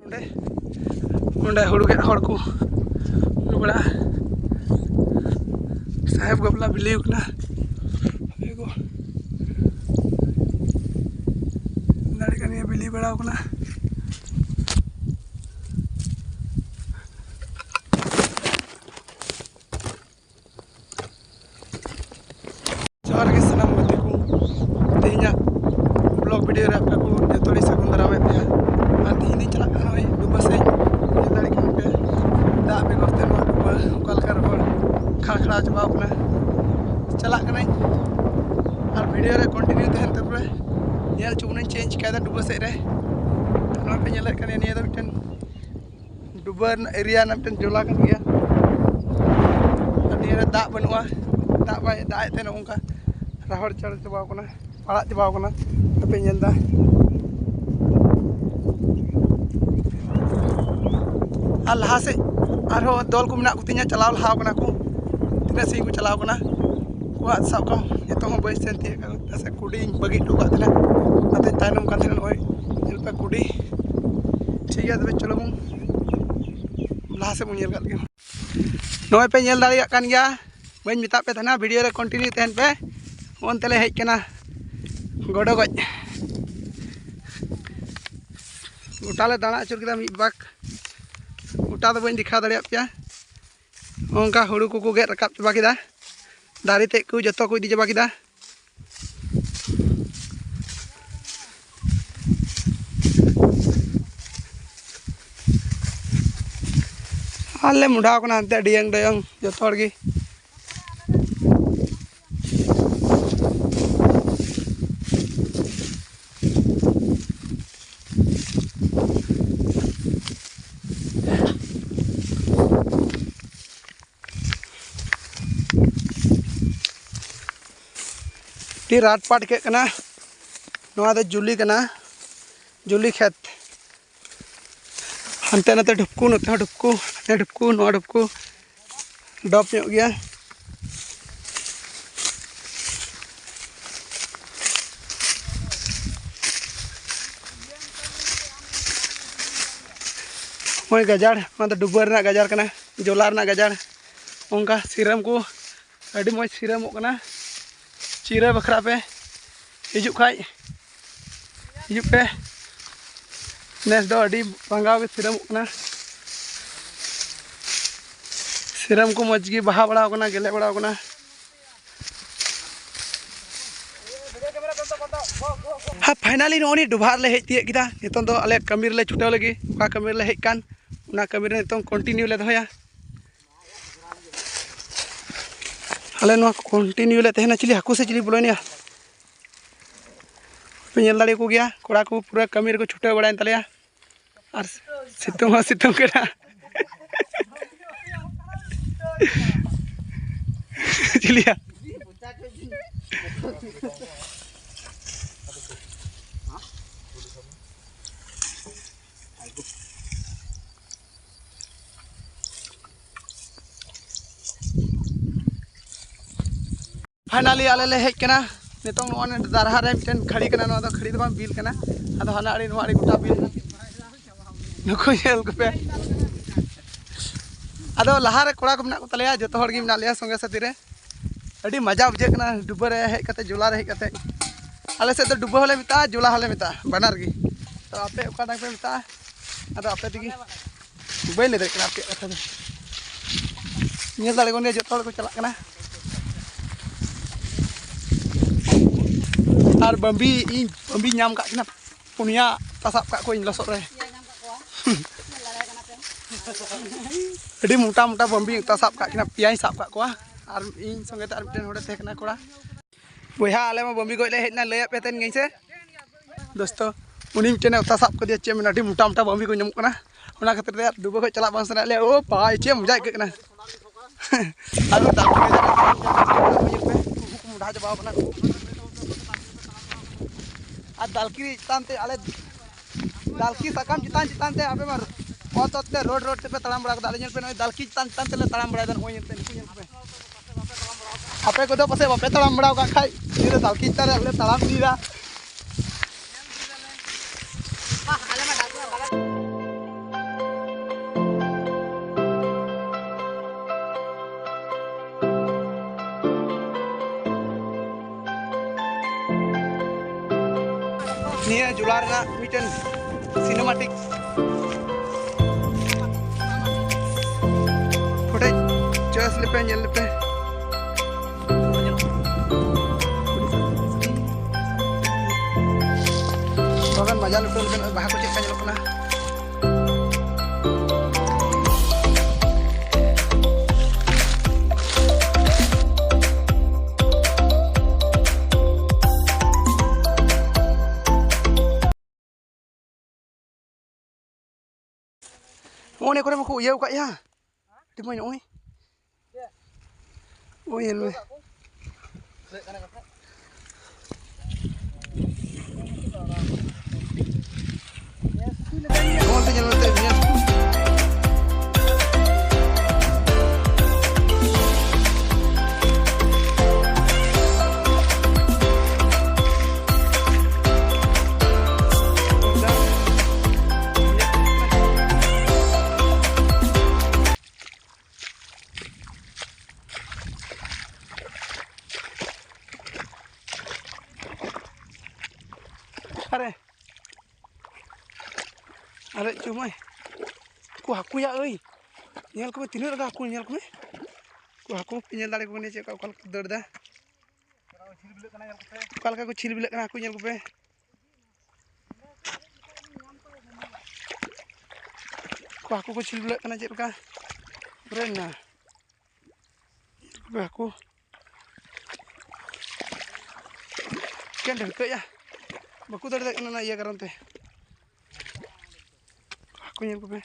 उन्हें हुड़ू गेट हड़ को बड़ा साहेब गपला बिलीवना दाड़े का बिली बड़ा जोहार के सानाम गते को तेना ब्लॉग वीडियो रे आपे को जतोड़ी सगुन दाराम पे और तीन चला डुबा से दाड़े पे दा बेगरते डुबा ओकालका रोड खड़खड़ा चबावना चला और वीडियो रे कंटिन्यू तहन तबरे नेल चुना चेंज कादा डुबा से रे पे नेल कने निया दा मिटन डुबा एरिया ना मिटन जोला kan गया निया दा बनुआ दा बाय दा ते नोंका राहड़ चढ़ चबावना पड़ा चबावना पे नेलदा और लहा से दल को मेना कुतिया चलाव लहा को तीना सी को चलाव सब कम जो बी सेन तीक से कुड़ी बगी टूकाना तायनम पे कुड़ी ठीक है तब चलो लहा से बोल नॉय पे नेल दाड़िया कान गया बी मेता पे तना वीडियो रे कंटिन्यू तहन पे उनते हेजना गड़ो गज गोटाले दाणा आचुर केदा मिद बाक गोटा तो बी दिखा दाड़िया पे ओंका हुड़ू को गेट रकाब चबा केदा दारे ते को जतो को इदी चबा केदा आले मुढ़ाव कना हनते डियंग डयंग जतो हर गे रात पाट के जुली जुली खेत हनते नाते ढुपकू नते ढुपकू ढुपकू ढुपकू डब गया मैं गजार डुबा गजार जोला गजार उनका सिरम को अभी मज सिरम चिरा बखरा पे हिजू खाई हिजू पे नेस दो अड़ी भांगाव सिरम सिरम को मज गी बहा बड़ा गेले बड़ा हाँ फाइनाली नोनी डुबार ले हेज तीय किदा नितों दो अले कमी ले छुटाव लगी का कमी ले हेज कान उना कमी रे नितों कंटिन्यू ले दोया अले नो कंटिन्यू ले तहना चिली हाकू से चिली बोलनिया पे नेल दाड़े को गया कोड़ा को पूरा कमी रे को छुटाव बड़ायन तलेया और सितुंग केड़ा चिलिया फाइनाली आले ले हेजना नितों दारहा रे मिटन खड़ी कना खड़ी तो बिल कना अदो हाना आड़ी नोआ आड़ी गोटा बिल नुको नेल को पे अदो लहा रे कोड़ा को मेना को तलेया जतो हर गे मेना लेया संगे साथी रे अड़ी मजा बुझे कना डुबा रे हेज कते जोला रे हेज कते आले से तो डुबा होले मिता जोला होले मिता बनार गे तो आपे ओकाटा पे मिता अदो आपे तिगी बई ले दे कना आपके कथा दो नेल दाड़े को ने जतो हर को चला कना और बम्बी नाम का पुनिया तसाब का को लसो रे अड़ी मोटा मोटा बम्बी तसाब का पिया साब का और इन संगे मिटन होड़े थे कोड़ा बहा आले मा बम्बी गज ले हेजना लय पे तेन गई से दोस्तों उनी मिटन तसाब को दिया चे में अड़ी मोटा मोटा बम्बी को नम कना ओना खातिर ते डुबा को चला बांग सना ले ओ पाई चे मजा के कना और मुढ़ा जबाव बना और दालकी चितानते आले दालकी साकाम चितान ते आपे मार पते रोड पे तड़ाम बड़ा आले पे दालकी चितान ते तड़ाम बड़ा पे आपे को पासे बापे तड़ाम बड़ा का खाई दालकी चितान आले तड़ाम दीदा Nia jular na miten cinematic. Foto just lepe nyel lepe. Bagan manja lupa lepe bahasa cek kan nyelok na. Oh ni korang aku iya kak ya. Di mana oi? Oh iya lu. Oh tu jalan tu ni. Are cuma aku ya euy nyel ko tinur ga aku nyel ko me aku nyel dale ko ne che ka kal dor da kal ka ko chil bilek kana aku nyel ko pe aku ko chil bilek kana che ka bren na aku kan de ke ya baku dor da kana na iya karante aku nyel ko pe